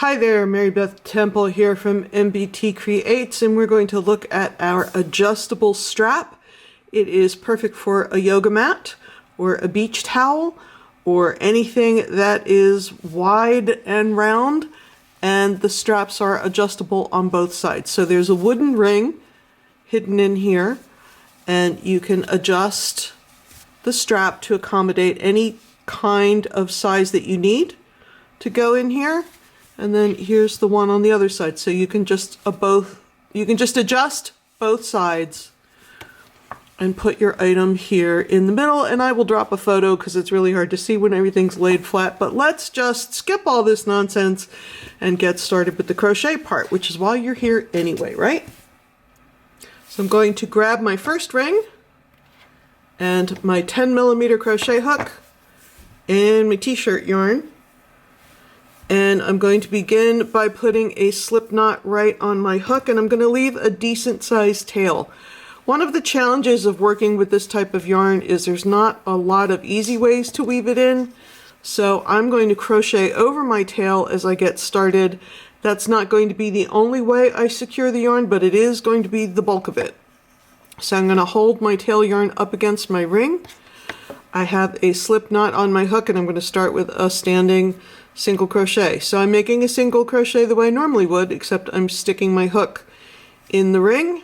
Hi there, Mary Beth Temple here from MBT Creates, and we're going to look at our adjustable strap. It is perfect for a yoga mat or a beach towel or anything that is wide and round, and the straps are adjustable on both sides. So there's a wooden ring hidden in here, and you can adjust the strap to accommodate any kind of size that you need to go in here. And then here's the one on the other side, so you can just adjust both sides and put your item here in the middle. And I will drop a photo because it's really hard to see when everything's laid flat. But let's just skip all this nonsense and get started with the crochet part, which is why you're here anyway, right? So I'm going to grab my first ring and my 10mm crochet hook and my t-shirt yarn. And I'm going to begin by putting a slip knot right on my hook, and I'm going to leave a decent sized tail. One of the challenges of working with this type of yarn is there's not a lot of easy ways to weave it in. So I'm going to crochet over my tail as I get started. That's not going to be the only way I secure the yarn, but it is going to be the bulk of it. So I'm going to hold my tail yarn up against my ring. I have a slip knot on my hook, and I'm going to start with a standing single crochet. So I'm making a single crochet the way I normally would, except I'm sticking my hook in the ring,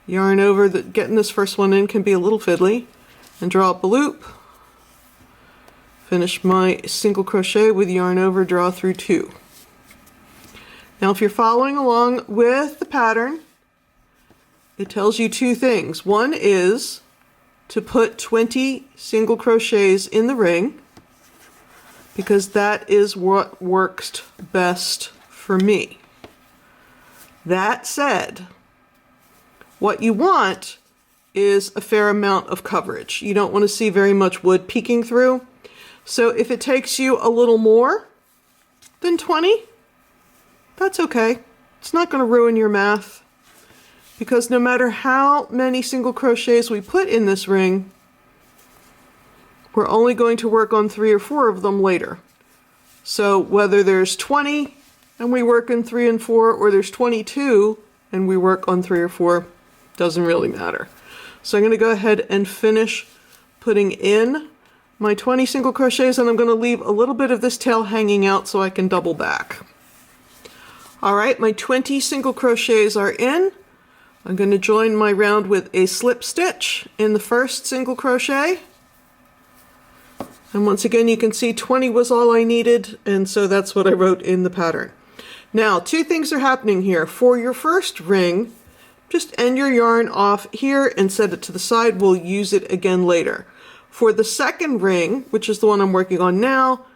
yarn over. Getting this first one in can be a little fiddly, and draw up a loop, finish my single crochet with yarn over, draw through 2. Now if you're following along with the pattern, it tells you 2 things. One is to put 20 single crochets in the ring, because that is what works best for me. That said, what you want is a fair amount of coverage. You don't want to see very much wood peeking through. So if it takes you a little more than 20, that's okay. It's not going to ruin your math, because no matter how many single crochets we put in this ring, we're only going to work on 3 or 4 of them later. So whether there's 20 and we work in 3 and 4, or there's 22 and we work on 3 or 4, doesn't really matter. So I'm going to go ahead and finish putting in my 20 single crochets, and I'm going to leave a little bit of this tail hanging out so I can double back. All right, my 20 single crochets are in. I'm going to join my round with a slip stitch in the first single crochet. And once again, you can see 20 was all I needed, and so that's what I wrote in the pattern. Now, 2 things are happening here. For your first ring, just end your yarn off here and set it to the side. We'll use it again later. For the second ring, which is the one I'm working on now,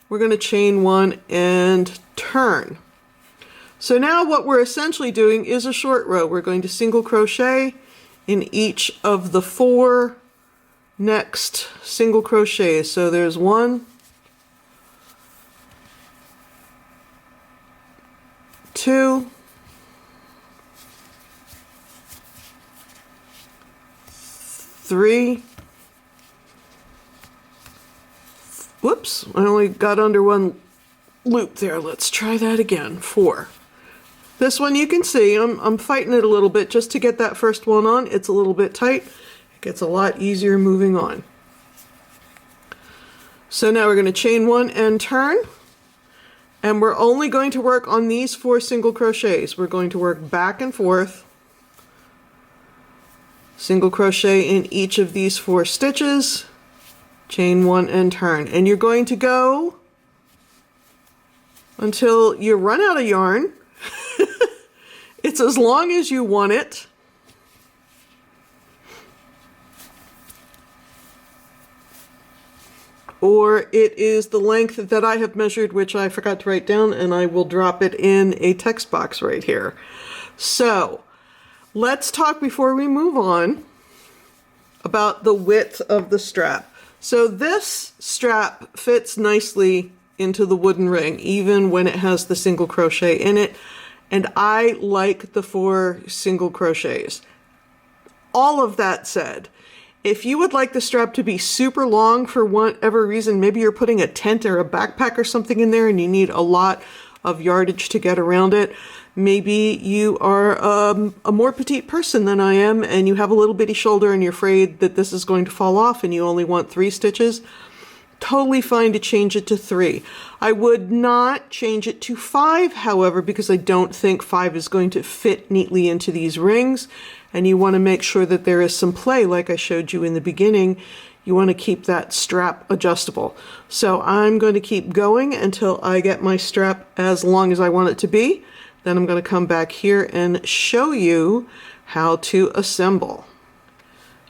we're going to chain 1 and turn. So now what we're essentially doing is a short row. We're going to single crochet in each of the 4 next single crochets. So there's 1, 2, 3, whoops, I only got under 1 loop there. Let's try that again. 4. This one you can see I'm fighting it a little bit just to get that first one on. It's a little bit tight. Gets a lot easier moving on. So now we're going to chain 1 and turn, and we're only going to work on these 4 single crochets. We're going to work back and forth, single crochet in each of these 4 stitches, chain 1 and turn, and you're going to go until you run out of yarn. It's as long as you want it. Or it is the length that I have measured, which I forgot to write down, and I will drop it in a text box right here. So let's talk, before we move on, about the width of the strap. So this strap fits nicely into the wooden ring, even when it has the single crochet in it, and I like the 4 single crochets. All of that said, If you would like the strap to be super long for whatever reason, maybe you're putting a tent or a backpack or something in there and you need a lot of yardage to get around it. Maybe you are a more petite person than I am and you have a little bitty shoulder and you're afraid that this is going to fall off and you only want 3 stitches. Totally fine to change it to 3. I would not change it to 5, however, because I don't think 5 is going to fit neatly into these rings, and you want to make sure that there is some play like I showed you in the beginning. You want to keep that strap adjustable. So I'm going to keep going until I get my strap as long as I want it to be. Then I'm going to come back here and show you how to assemble.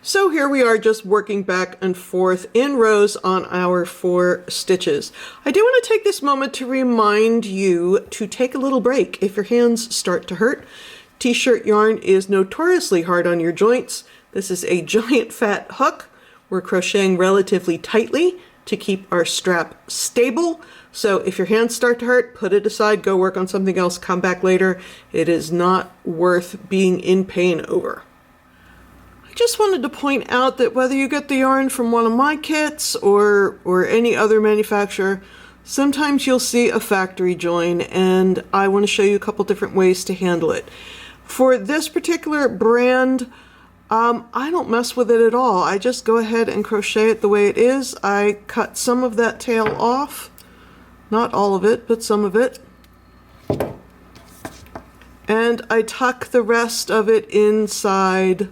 So here we are just working back and forth in rows on our 4 stitches. I do want to take this moment to remind you to take a little break if your hands start to hurt. T-shirt yarn is notoriously hard on your joints. This is a giant fat hook. We're crocheting relatively tightly to keep our strap stable. So if your hands start to hurt, put it aside, go work on something else, come back later. It is not worth being in pain over. I just wanted to point out that whether you get the yarn from one of my kits or any other manufacturer, sometimes you'll see a factory join, and I want to show you a couple different ways to handle it. For this particular brand, I don't mess with it at all. I just go ahead and crochet it the way it is. I cut some of that tail off. Not all of it, but some of it. And I tuck the rest of it inside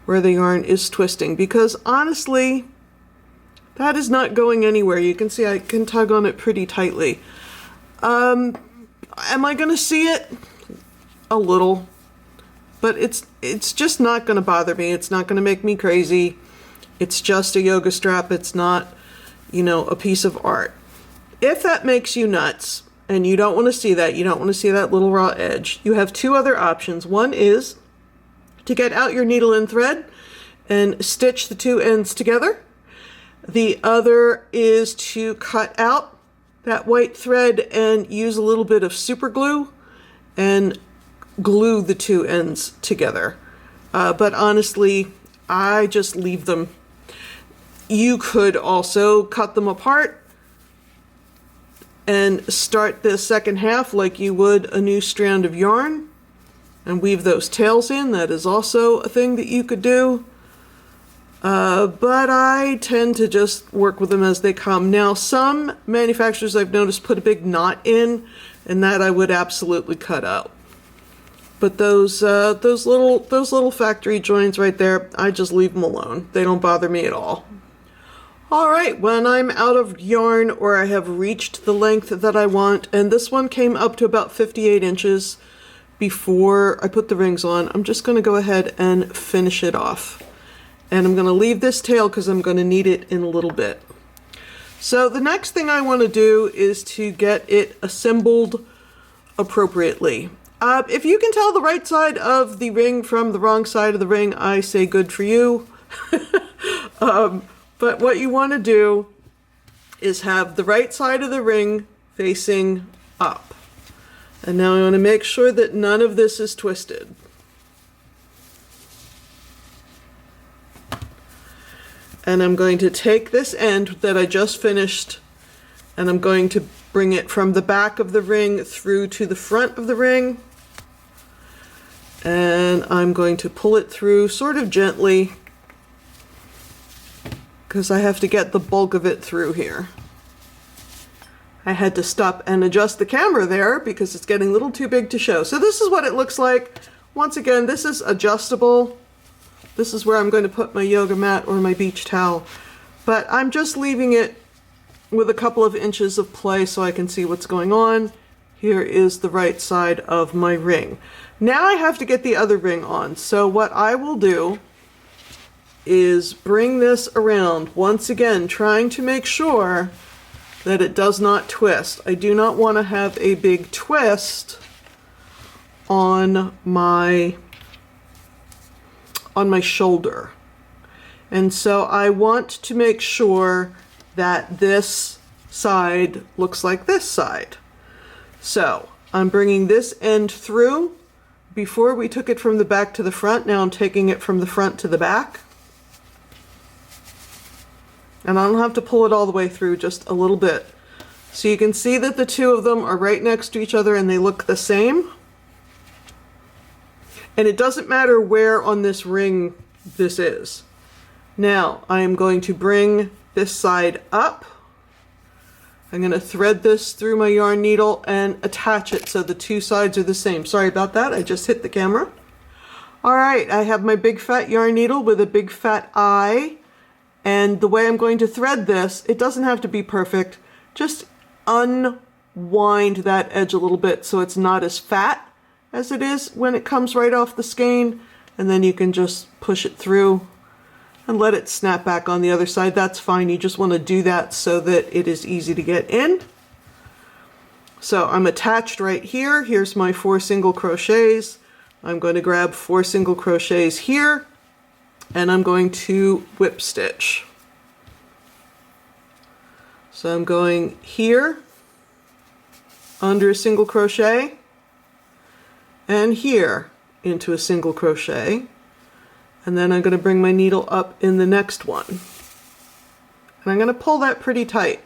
where the yarn is twisting, because honestly, that is not going anywhere. You can see I can tug on it pretty tightly. Am I going to see it? A little. But it's just not going to bother me. It's not going to make me crazy. It's just a yoga strap. It's not, you know, a piece of art. If that makes you nuts and you don't want to see that, you don't want to see that little raw edge, you have 2 other options. One is to get out your needle and thread and stitch the 2 ends together. The other is to cut out that white thread and use a little bit of super glue and glue the 2 ends together. But honestly, I just leave them. You could also cut them apart and start the second half like you would a new strand of yarn and weave those tails in. That is also a thing that you could do. But I tend to just work with them as they come. Now, some manufacturers I've noticed put a big knot in, and that I would absolutely cut out. But those little factory joins right there, I just leave them alone. They don't bother me at all. All right, when I'm out of yarn or I have reached the length that I want, and this one came up to about 58 inches before I put the rings on, I'm just going to go ahead and finish it off. And I'm going to leave this tail because I'm going to need it in a little bit. So the next thing I want to do is to get it assembled appropriately. If you can tell the right side of the ring from the wrong side of the ring, I say good for you. But what you want to do is have the right side of the ring facing up. And now I want to make sure that none of this is twisted. And I'm going to take this end that I just finished and I'm going to bring it from the back of the ring through to the front of the ring. And I'm going to pull it through sort of gently because I have to get the bulk of it through here. I had to stop and adjust the camera there because it's getting a little too big to show. So this is what it looks like. Once again, this is adjustable. This is where I'm going to put my yoga mat or my beach towel. But I'm just leaving it with a couple of inches of play so I can see what's going on. Here is the right side of my ring. Now I have to get the other ring on. So what I will do is bring this around, once again trying to make sure that it does not twist. I do not want to have a big twist on my shoulder. And so I want to make sure that this side looks like this side. So I'm bringing this end through. Before we took it from the back to the front, now I'm taking it from the front to the back. And I don't have to pull it all the way through, just a little bit. So you can see that the two of them are right next to each other and they look the same. And it doesn't matter where on this ring this is. Now I am going to bring this side up. I'm going to thread this through my yarn needle and attach it so the two sides are the same. Sorry about that, I just hit the camera. All right, I have my big fat yarn needle with a big fat eye. And the way I'm going to thread this, it doesn't have to be perfect. Just unwind that edge a little bit so it's not as fat as it is when it comes right off the skein, and then you can just push it through and let it snap back on the other side. That's fine. You just want to do that so that it is easy to get in. So I'm attached right here. Here's my 4 single crochets. I'm going to grab 4 single crochets here, and I'm going to whip stitch. So I'm going here under a single crochet and here into a single crochet, and then I'm going to bring my needle up in the next one, and I'm going to pull that pretty tight.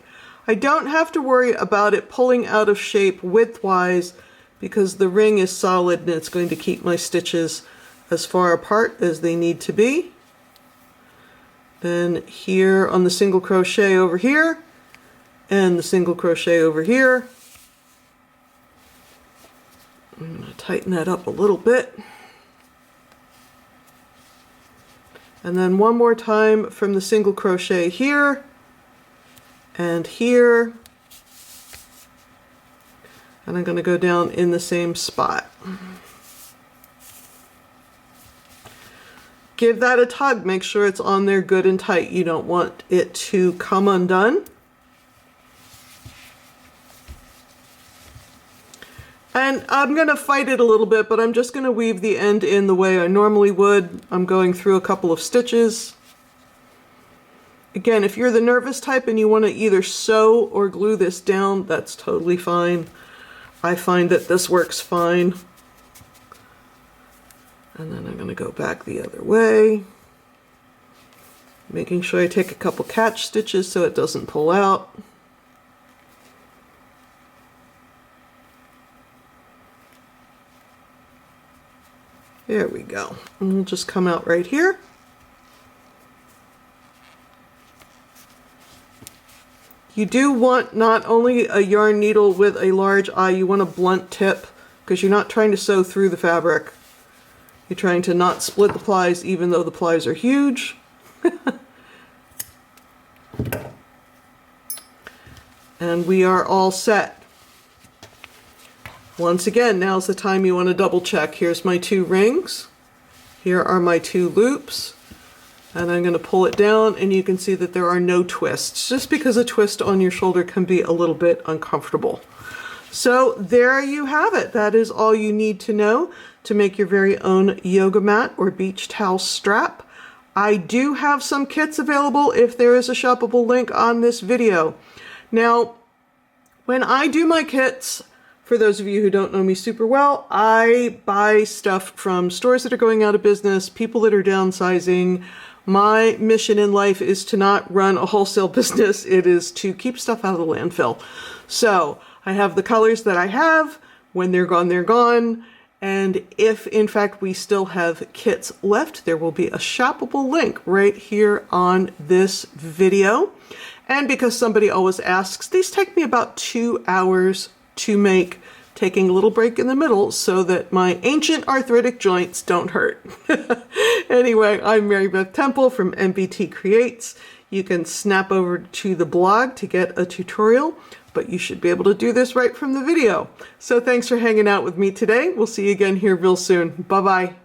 I don't have to worry about it pulling out of shape widthwise because the ring is solid and it's going to keep my stitches as far apart as they need to be. Then here on the single crochet over here and the single crochet over here. I'm going to tighten that up a little bit. And then one more time from the single crochet here and here. And I'm going to go down in the same spot. Give that a tug. Make sure it's on there good and tight. You don't want it to come undone. And I'm going to fight it a little bit, but I'm just going to weave the end in the way I normally would. I'm going through a couple of stitches. Again, if you're the nervous type and you want to either sew or glue this down, that's totally fine. I find that this works fine. And then I'm going to go back the other way, making sure I take a couple catch stitches so it doesn't pull out. There we go. And we'll just come out right here. You do want not only a yarn needle with a large eye, you want a blunt tip because you're not trying to sew through the fabric. You're trying to not split the plies even though the plies are huge. And we are all set. Once again, now's the time you want to double check. Here's my 2 rings. Here are my 2 loops. And I'm going to pull it down and you can see that there are no twists, just because a twist on your shoulder can be a little bit uncomfortable. So there you have it. That is all you need to know to make your very own yoga mat or beach towel strap. I do have some kits available if there is a shoppable link on this video. Now, when I do my kits, for those of you who don't know me super well, I buy stuff from stores that are going out of business, people that are downsizing. My mission in life is to not run a wholesale business. It is to keep stuff out of the landfill. So I have the colors that I have. When they're gone, they're gone. And if in fact we still have kits left, there will be a shoppable link right here on this video. And because somebody always asks, these take me about 2 hours to make, taking a little break in the middle so that my ancient arthritic joints don't hurt. Anyway, I'm Mary Beth Temple from MBT Creates. You can snap over to the blog to get a tutorial, but you should be able to do this right from the video. So thanks for hanging out with me today. We'll see you again here real soon. Bye-bye.